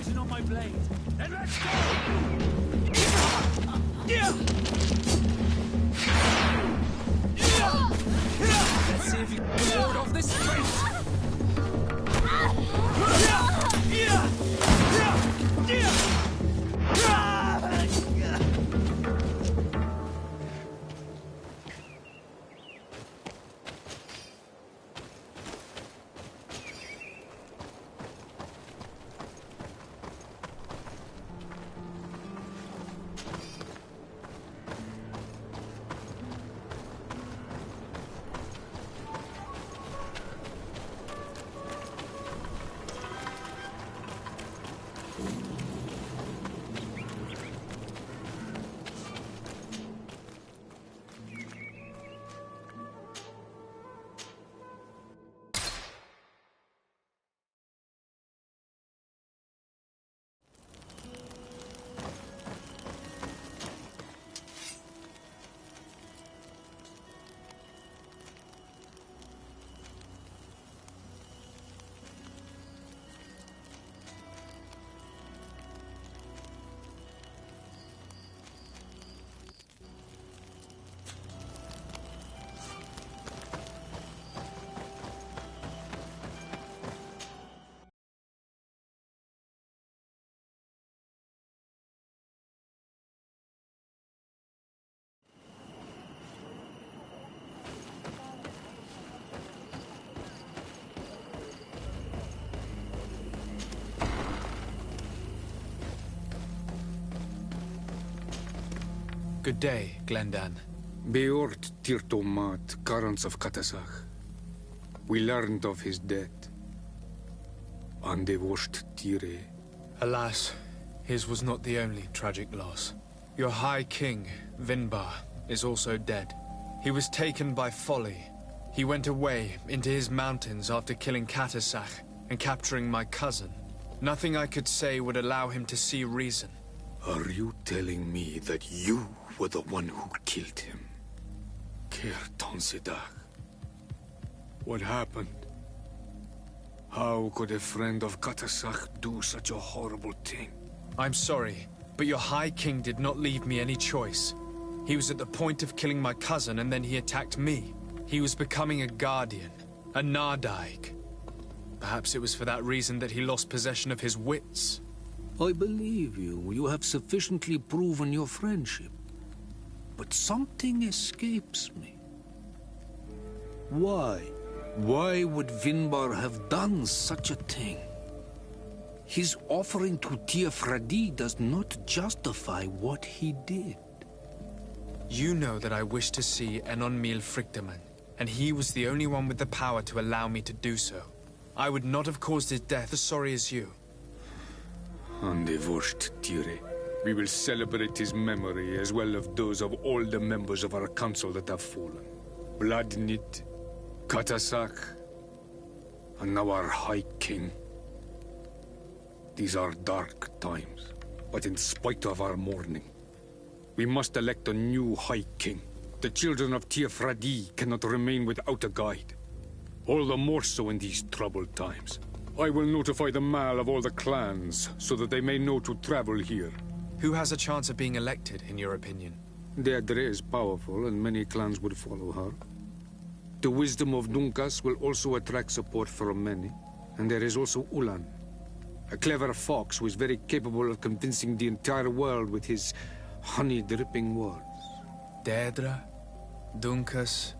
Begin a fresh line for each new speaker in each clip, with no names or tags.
poison on my blade. Then let's go! Let's see if you can ward off this fate! Good day, Glendan.
Beort Tirtomat, Garants of Katasach. We learned of his death. Andevosht Tire.
Alas, his was not the only tragic loss. Your High King, Vinbar, is also dead. He was taken by folly. He went away into his mountains after killing Katasach and capturing my cousin. Nothing I could say would allow him to see reason.
Are you telling me that you were the one who killed him? Kertonsidach. What happened? How could a friend of Katasach do such a horrible thing?
I'm sorry, but your High King did not leave me any choice. He was at the point of killing my cousin and then he attacked me. He was becoming a guardian, a Nardaig. Perhaps it was for that reason that he lost possession of his wits.
I believe you. You have sufficiently proven your friendship. But something escapes me. Why? Why would Vinbar have done such a thing? His offering to Tiafradi does not justify what he did.
You know that I wish to see Enonmil Frichtemann, and he was the only one with the power to allow me to do so. I would not have caused his death as sorry as you.
Andevosht Tire. We will celebrate his memory as well as those of all the members of our council that have fallen. Vladnit, Katasach, and now our High King. These are dark times, but in spite of our mourning, we must elect a new High King. The children of Tiafradi cannot remain without a guide. All the more so in these troubled times. I will notify the Mal of all the clans, so that they may know to travel here.
Who has a chance of being elected, in your opinion?
Deirdre is powerful, and many clans would follow her. The wisdom of Dunkas will also attract support from many. And there is also Ulan, a clever fox who is very capable of convincing the entire world with his honey-dripping words.
Deirdre, Dunkas,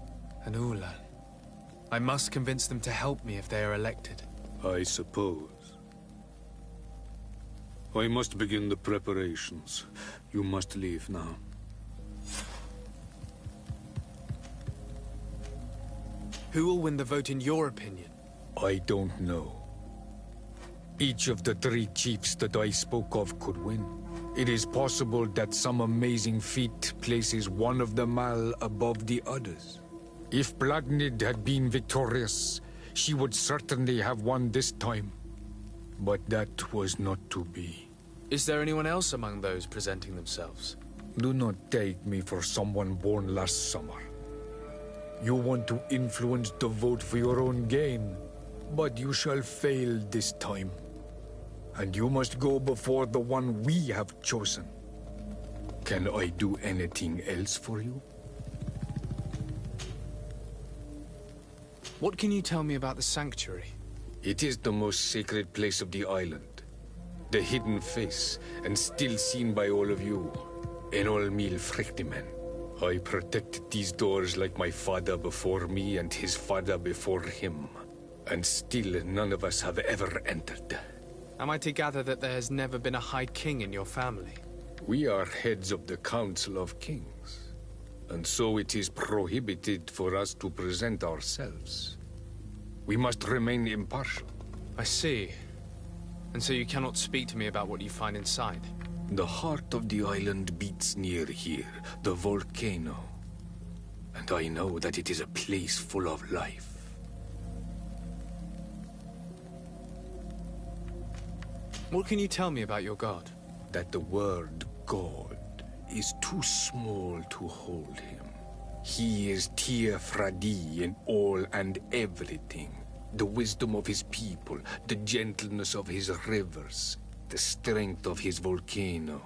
and Ulan. I must convince them to help me if they are elected.
I suppose. I must begin the preparations. You must leave now.
Who will win the vote in your opinion?
I don't know. Each of the three chiefs that I spoke of could win. It is possible that some amazing feat places one of the Mal above the others. If Blagnid had been victorious, she would certainly have won this time. But that was not to be.
Is there anyone else among those presenting themselves?
Do not take me for someone born last summer. You want to influence the vote for your own gain, but you shall fail this time. and you must go before the one we have chosen. Can I do anything else for you?
What can you tell me about the sanctuary?
It is the most sacred place of the island. The hidden face, and still seen by all of you. Enol Mil Frictimen. I protected these doors like my father before me and his father before him. And still none of us have ever entered.
Am I to gather that there has never been a High King in your family?
We are heads of the Council of Kings. And so it is prohibited for us to present ourselves. We must remain impartial.
I see. And so you cannot speak to me about what you find inside?
The heart of the island beats near here, the volcano. And I know that it is a place full of life.
What can you tell me about your god?
That the word God is too small to hold him. He is Tir Fradi in all and everything. The wisdom of his people, the gentleness of his rivers, the strength of his volcano.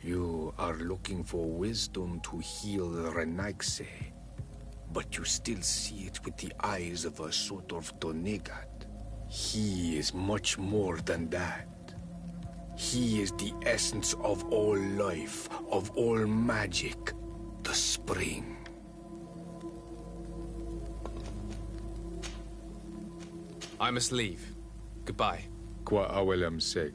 You are looking for wisdom to heal the Renaigse, but you still see it with the eyes of a sort of Donegat. He is much more than that. He is the essence of all life, of all magic, the spring.
I must leave. Goodbye.
Qua awelem seg.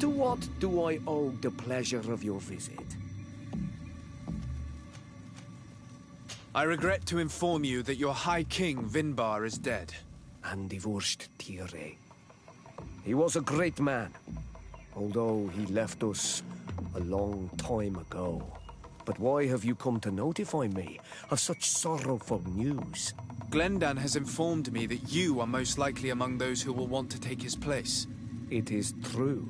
To what do I owe the pleasure of your visit?
I regret to inform you that your High King, Vinbar, is dead.
And divorced Tire. He was a great man, although he left us a long time ago. But why have you come to notify me of such sorrowful news?
Glendan has informed me that you are most likely among those who will want to take his place.
It is true,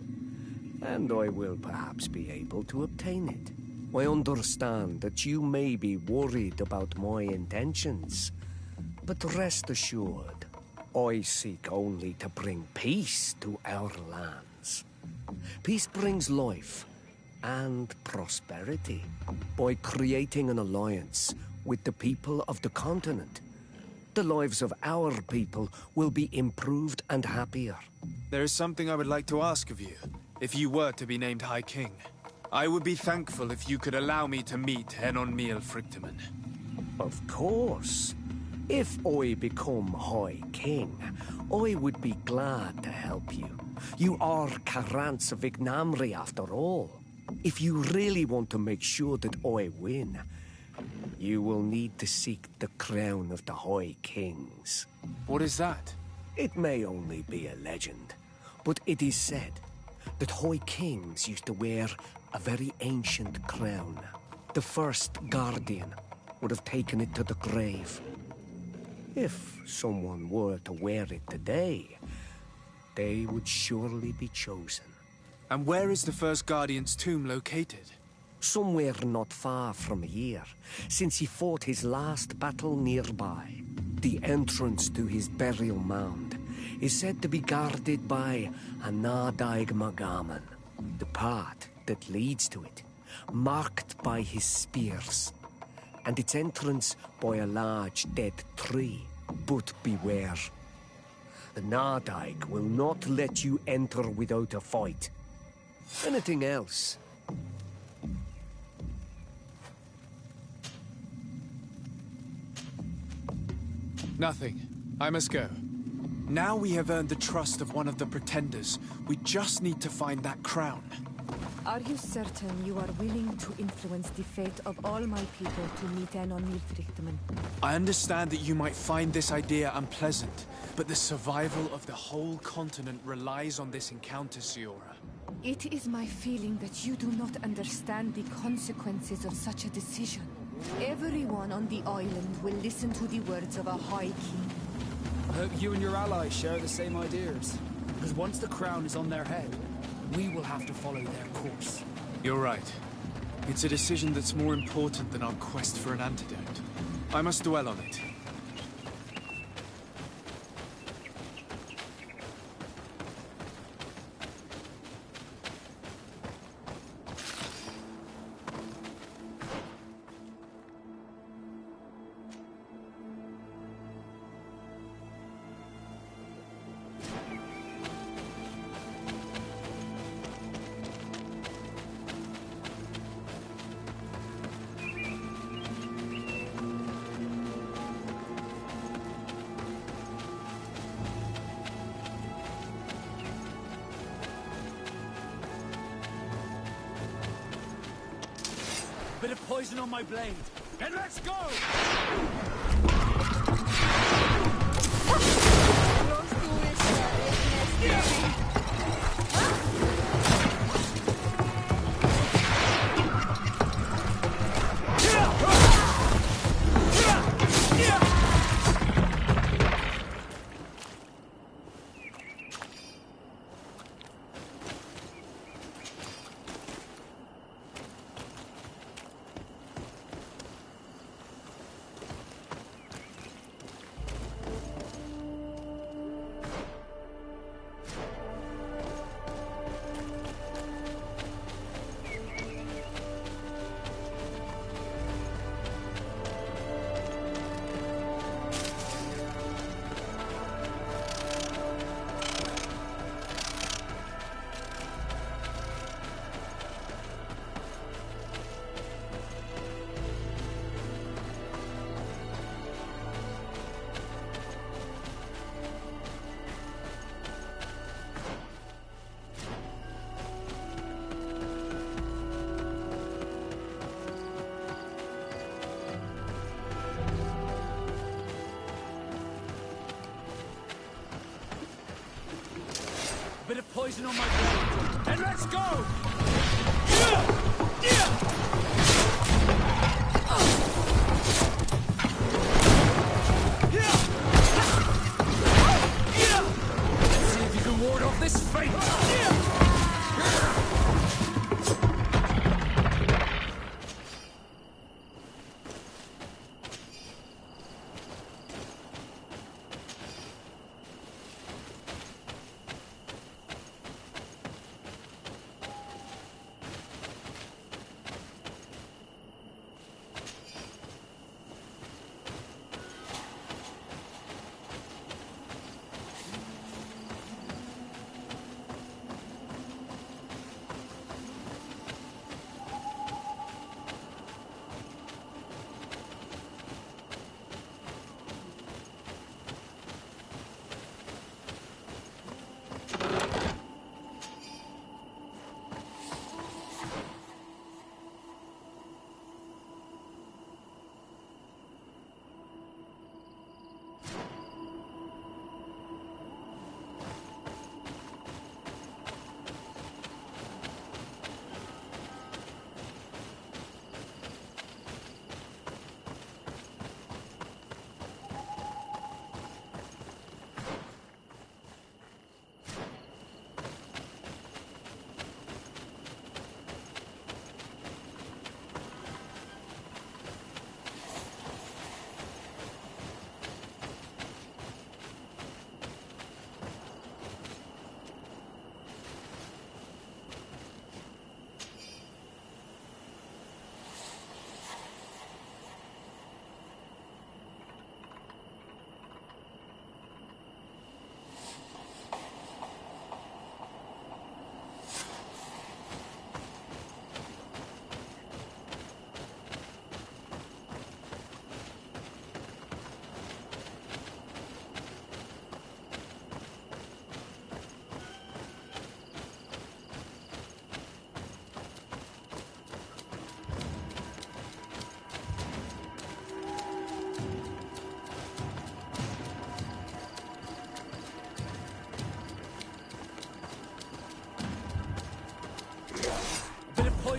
and I will perhaps be able to obtain it. I understand that you may be worried about my intentions, but rest assured, I seek only to bring peace to our lands. Peace brings life and prosperity by creating an alliance with the people of the continent. The lives of our people will be improved and happier.
There is something I would like to ask of you, if you were to be named High King. I would be thankful if you could allow me to meet Enon Miel Frictimen.
Of course. If I become High King, I would be glad to help you. You are Karants of Ignamri after all. If you really want to make sure that I win, you will need to seek the crown of the High Kings.
What is that?
It may only be a legend, but it is said that High Kings used to wear A very ancient crown. The first guardian would have taken it to the grave. If someone were to wear it today, they would surely be chosen.
And where is the first Guardian's tomb located?
Somewhere not far from here, since he fought his last battle nearby. The entrance to his burial mound is said to be guarded by a Nadaig Magaman, the path that leads to it, marked by his spears, and its entrance by a large dead tree. But beware. The Nadaig will not let you enter without a fight. Anything else?
Nothing. I must go. Now we have earned the trust of one of the pretenders. We just need to find that crown.
Are you certain you are willing to influence the fate of all my people to meet an on Nilfrichtman?
I understand that you might find this idea unpleasant, but the survival of the whole continent relies on this encounter, Siora.
It is my feeling that you do not understand the consequences of such a decision. Everyone on the island will listen to the words of a High King.
I hope you and your allies share the same ideas. Because once the crown is on their head, we will have to follow their course.
You're right. It's a decision that's more important than our quest for an antidote. I must dwell on it.
Bit of poison on my blade, and let's go! Bit of poison on my blade, and let's go! Let's see if you can ward off this fate!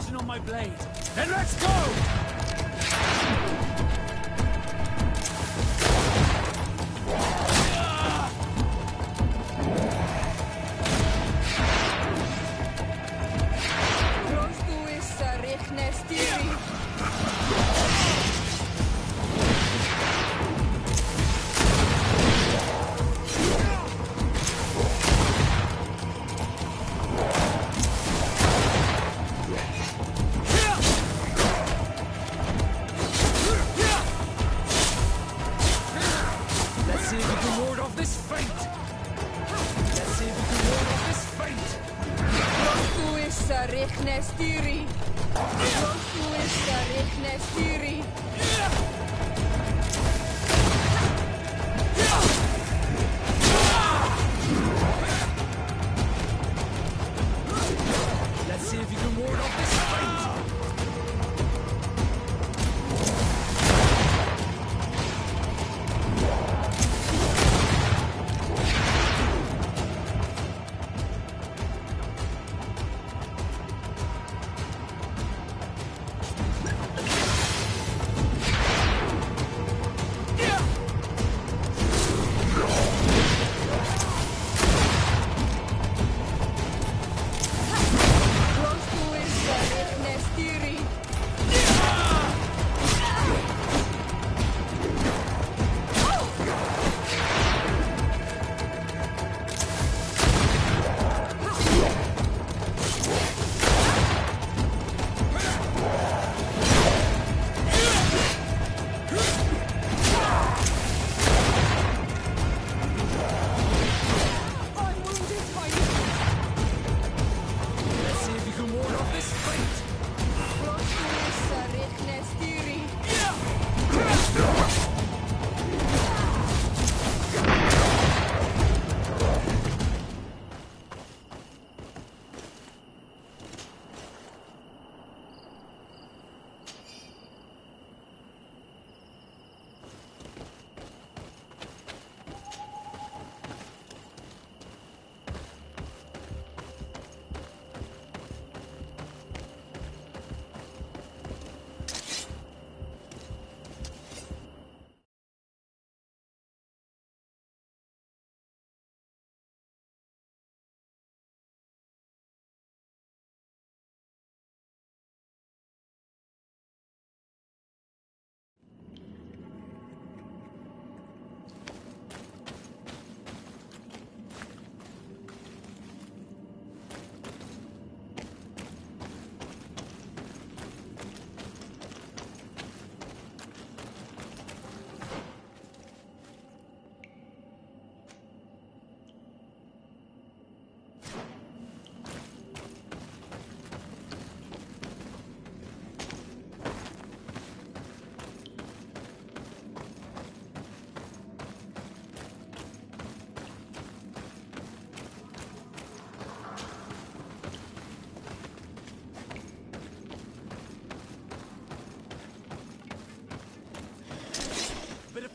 poison on my blade. Then let's go!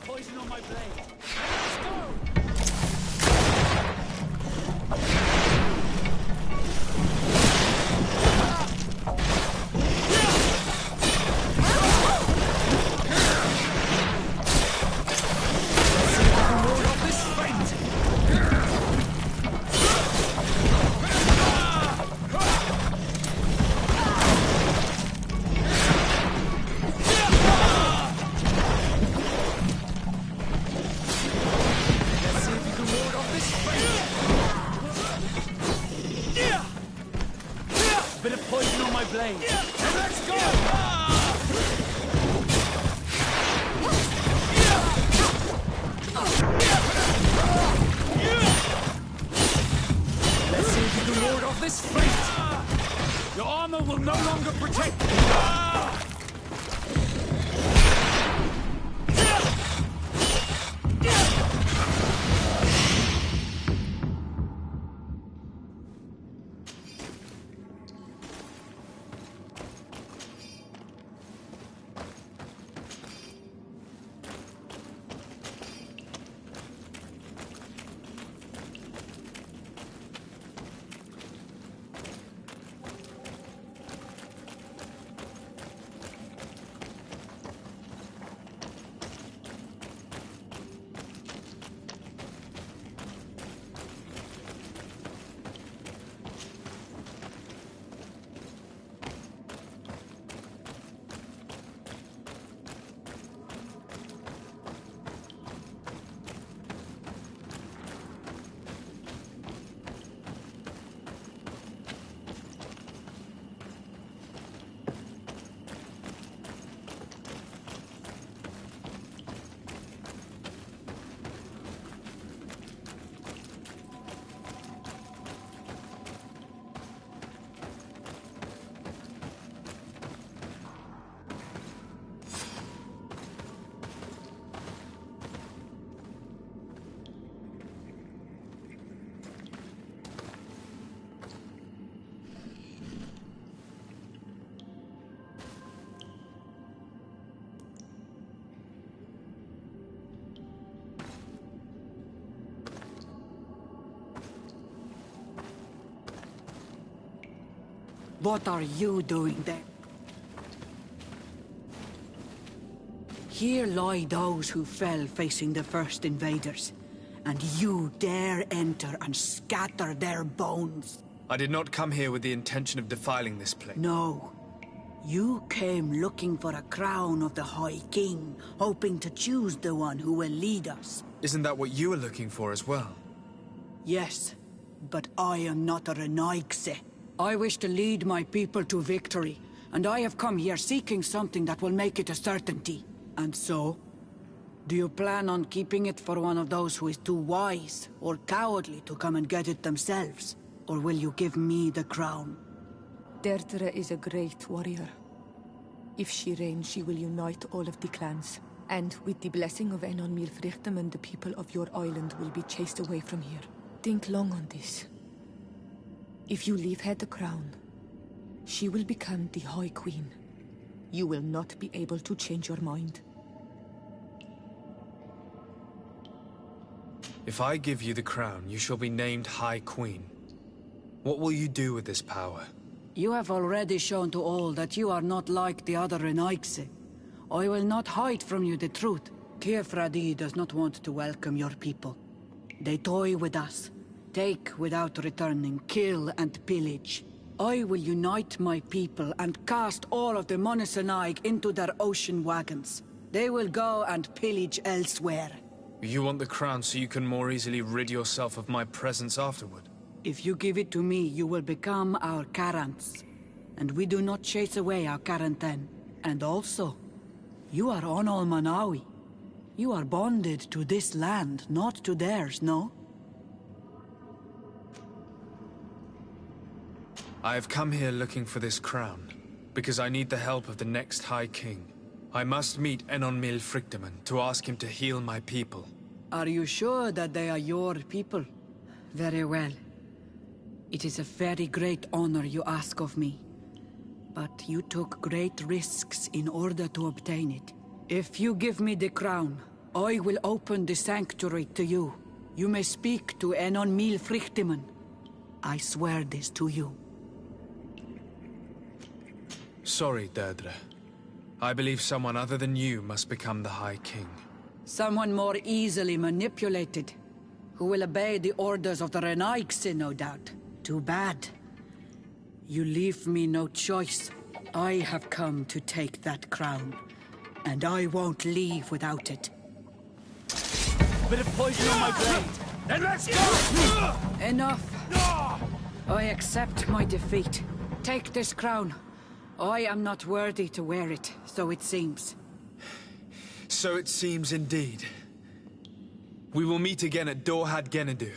Poison on my blade. Let's go! Blade. And let's go! Let's see if you can ward off this fate. Your armor will no longer protect you.
What are you doing there? Here lie those who fell facing the first invaders, and you dare enter and scatter their bones.
I did not come here with the intention of defiling this place.
No. You came looking for a crown of the High King, hoping to choose the one who will lead us.
Isn't that what you were looking for as well?
Yes, but I am not a Renaigse. I wish to lead my people to victory, and I have come here seeking something that will make it a certainty. And so, do you plan on keeping it for one of those who is too wise or cowardly to come and get it themselves? Or will you give me the crown?
Deirdre is a great warrior. If she reigns, she will unite all of the clans. And with the blessing of Enon Milfrichtem, the people of your island will be chased away from here. Think long on this. If you leave her the crown, she will become the High Queen. You will not be able to change your mind.
If I give you the crown, you shall be named High Queen. What will you do with this power?
You have already shown to all that you are not like the other Renaigse. I will not hide from you the truth. Kefradi does not want to welcome your people. They toy with us, take without returning, kill and pillage. I will unite my people and cast all of the Monesenaig into their ocean wagons. They will go and pillage elsewhere.
You want the crown so you can more easily rid yourself of my presence afterward?
If you give it to me, you will become our Karants. And we do not chase away our Karanten. And also, you are Onol Manawi. You are bonded to this land, not to theirs, no?
I have come here looking for this crown, because I need the help of the next High King. I must meet Enon Milfrichtem to ask him to heal my people.
Are you sure that they are your people? Very well. It is a very great honor you ask of me. But you took great risks in order to obtain it. If you give me the crown, I will open the sanctuary to you. You may speak to Enon Milfrichtem. I swear this to you.
Sorry, Deirdre. I believe someone other than you must become the High King.
Someone more easily manipulated, who will obey the orders of the Renaigse, no doubt. Too bad. You leave me no choice. I have come to take that crown, and I won't leave without it.
Bit of poison on my blade. Then let's go!
Enough. I accept my defeat. Take this crown. I am not worthy to wear it, so it seems.
So it seems indeed. We will meet again at Dorhad Genadu.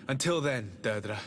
Until then, Deirdre.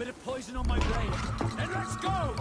Bit of poison on my blade. And let's go!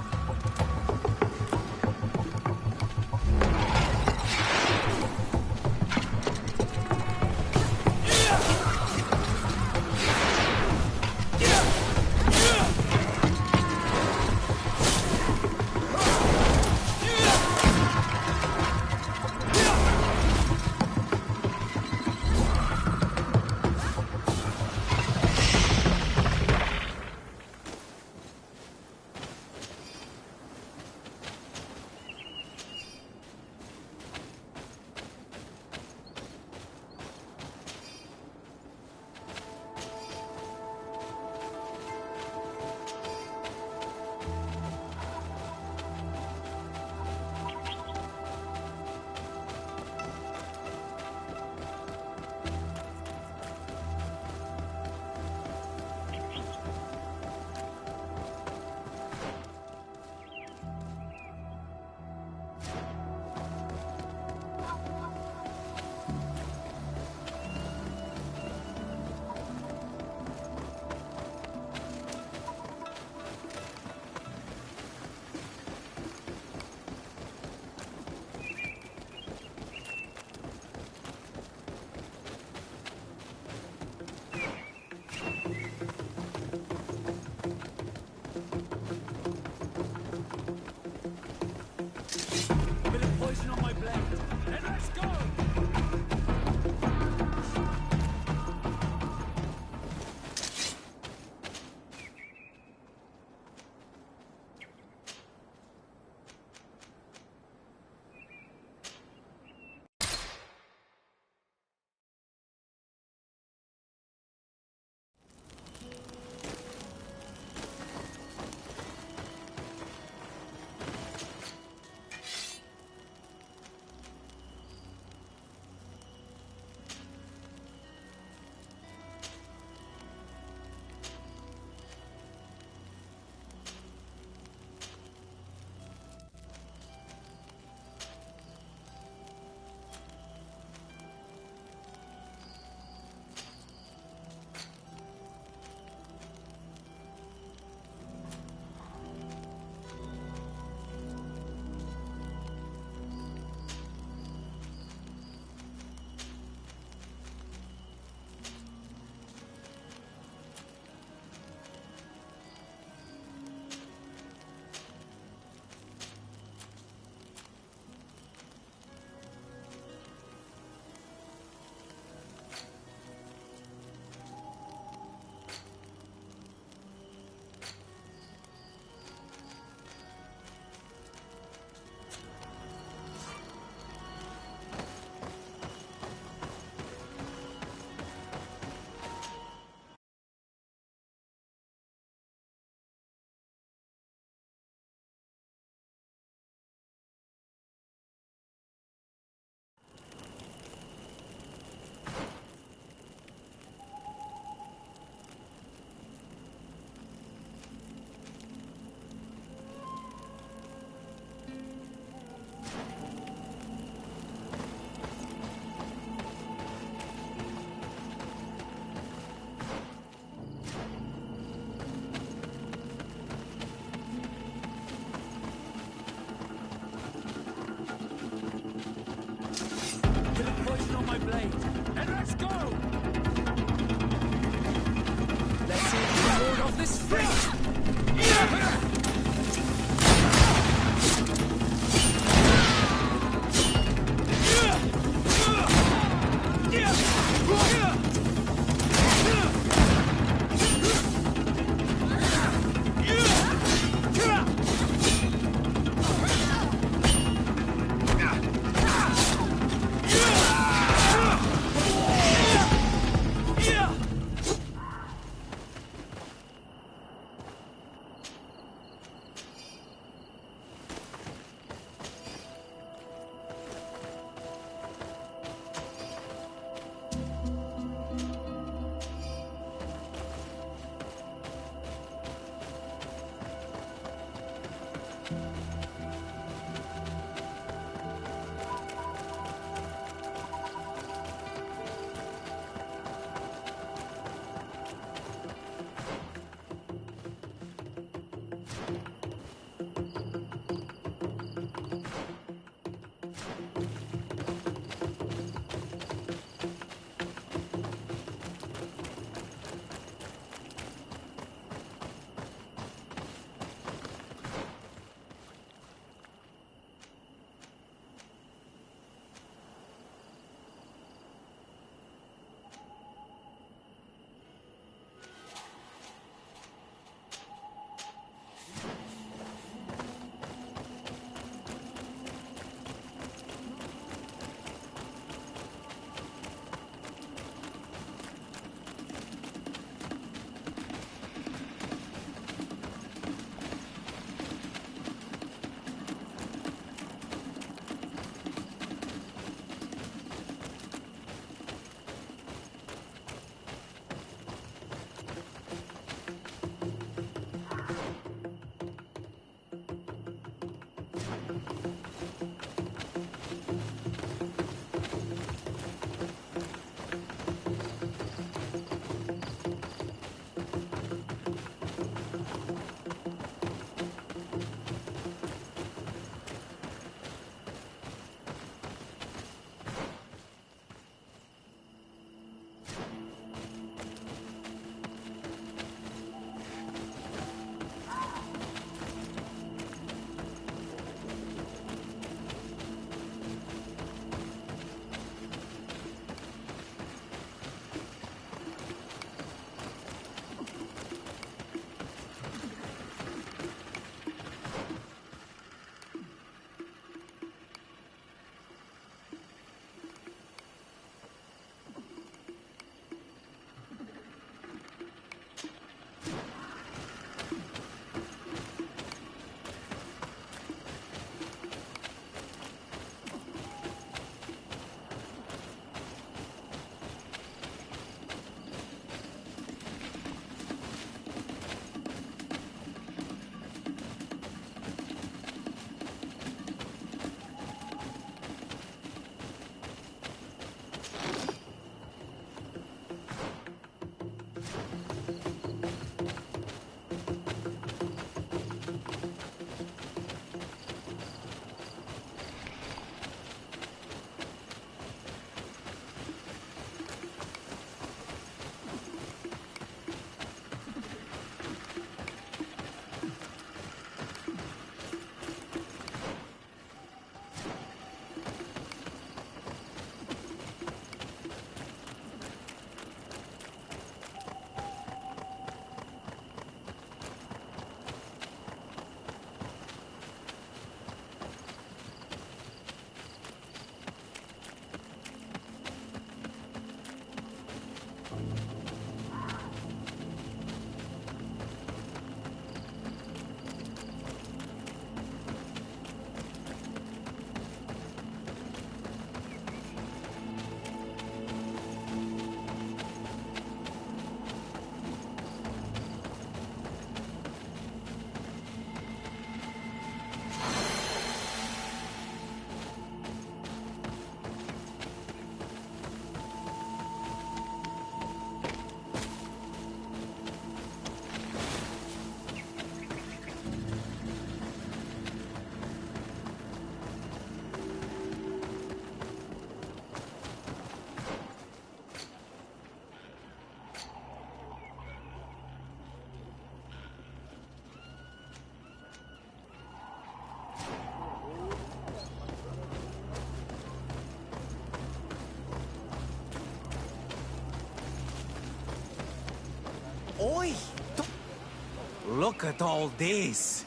Look at all this.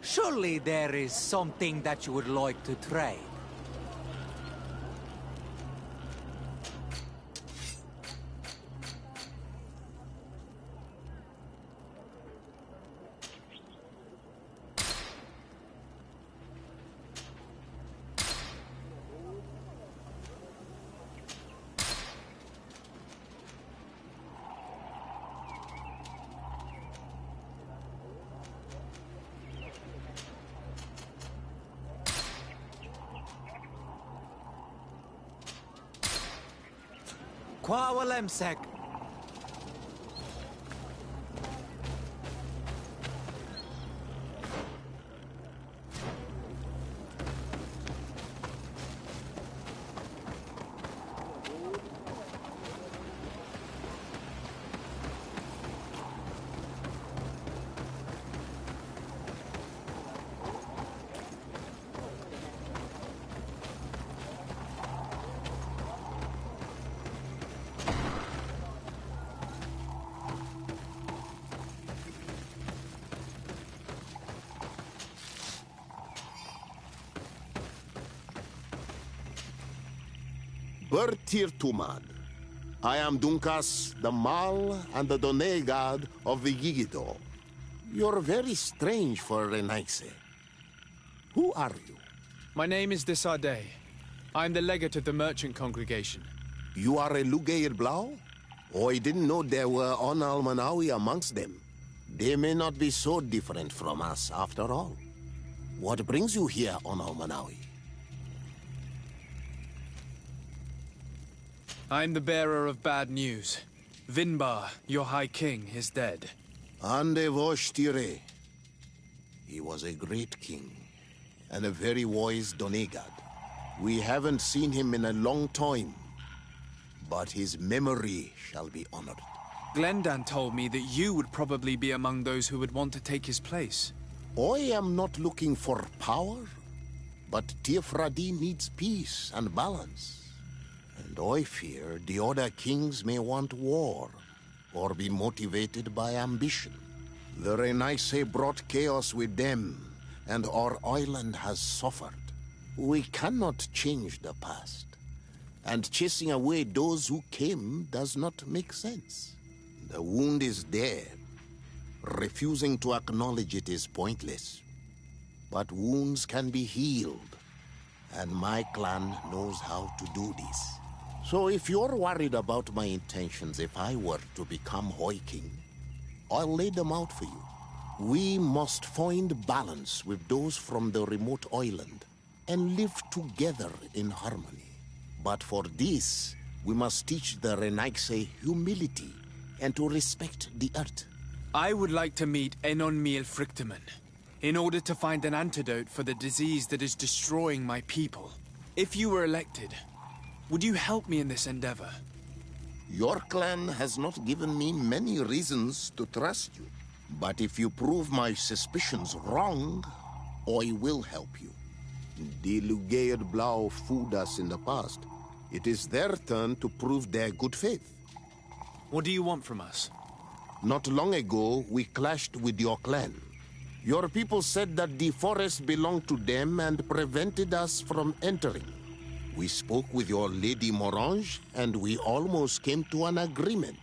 Surely there is something that you would like to trade. Kwawalemsek.
Bertir Tumad. I am Dunkas, the Mal and the Donegad of the Yigido. You're very strange for Renaise. Who are you?
My name is Desade. I'm the legate of the merchant congregation.
You are a Lugair Blau? Oh, I didn't know there were Onal Manawi amongst them. They may not be so different from us after all. What brings you here, Onal Manawi?
I'm the bearer of bad news. Vinbar, your High King, is dead.
Ande Voshtire. He was a great king, and a very wise Donegad. We haven't seen him in a long time, but his memory shall be honored.
Glendan told me that you would probably be among those who would want to take his place.
I am not looking for power, but Tirfradi needs peace and balance. And I fear the other kings may want war, or be motivated by ambition. The Renaise brought chaos with them, and our island has suffered. We cannot change the past, and chasing away those who came does not make sense. The wound is there. Refusing to acknowledge it is pointless. But wounds can be healed, and my clan knows how to do this. So if you're worried about my intentions if I were to become High King, I'll lay them out for you. We must find balance with those from the remote island and live together in harmony. But for this, we must teach the Renaise humility and to respect the earth.
I would like to meet Enonmil Frichteman in order to find an antidote for the disease that is destroying my people. If you were elected, would you help me in this endeavor?
Your clan has not given me many reasons to trust you. But if you prove my suspicions wrong, I will help you. The Lugair Blau fooled us in the past. It is their turn to prove their good faith.
What do you want from us?
Not long ago, we clashed with your clan. Your people said that the forest belonged to them and prevented us from entering. We spoke with your Lady Morange, and we almost came to an agreement.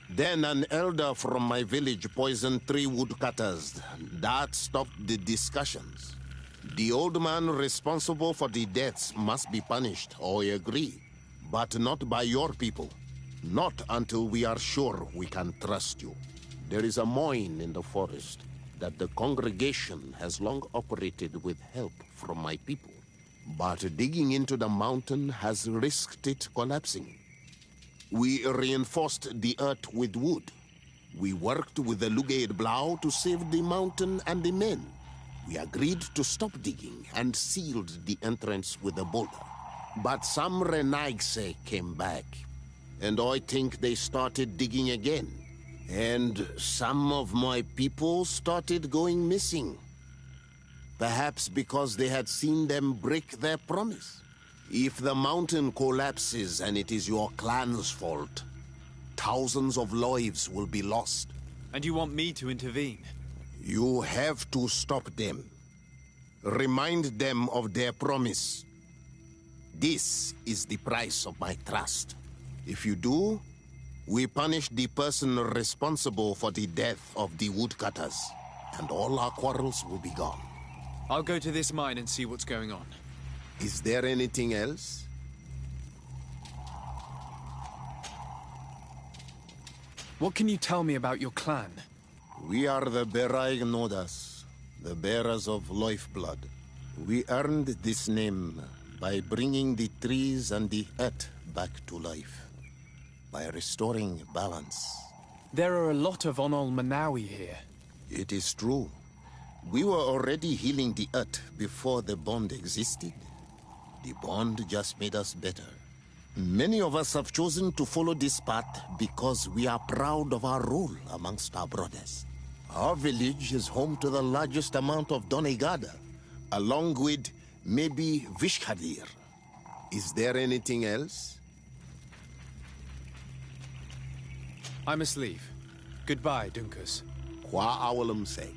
Then an elder from my village poisoned 3 woodcutters. That stopped the discussions. The old man responsible for the deaths must be punished, I agree. But not by your people. Not until we are sure we can trust you. There is a mine in the forest that the congregation has long operated with help from my people. But digging into the mountain has risked it collapsing. We reinforced the earth with wood. We worked with the Lugair Blau to save the mountain and the men. We agreed to stop digging and sealed the entrance with a boulder. But some Renaise came back, and I think they started digging again. And some of my people started going missing. Perhaps because they had seen them break their promise. If the mountain collapses and it is your clan's fault, thousands of lives will be lost.
And you want me to intervene?
You have to stop them. Remind them of their promise. This is the price of my trust. If you do, we punish the person responsible for the death of the woodcutters, and all our quarrels will be gone.
I'll go to this mine and see what's going on.
Is there anything else?
What can you tell me about your clan?
We are the Berai Nodas, the bearers of lifeblood. We earned this name by bringing the trees and the earth back to life, by restoring balance.
There are a lot of Onol Manawi here.
It is true. We were already healing the earth before the bond existed. The bond just made us better. Many of us have chosen to follow this path because we are proud of our role amongst our brothers. Our village is home to the largest amount of Donegada, along with maybe Vishkadir. Is there anything else?
I must leave. Goodbye, Dunkus.
Kwa awalam say.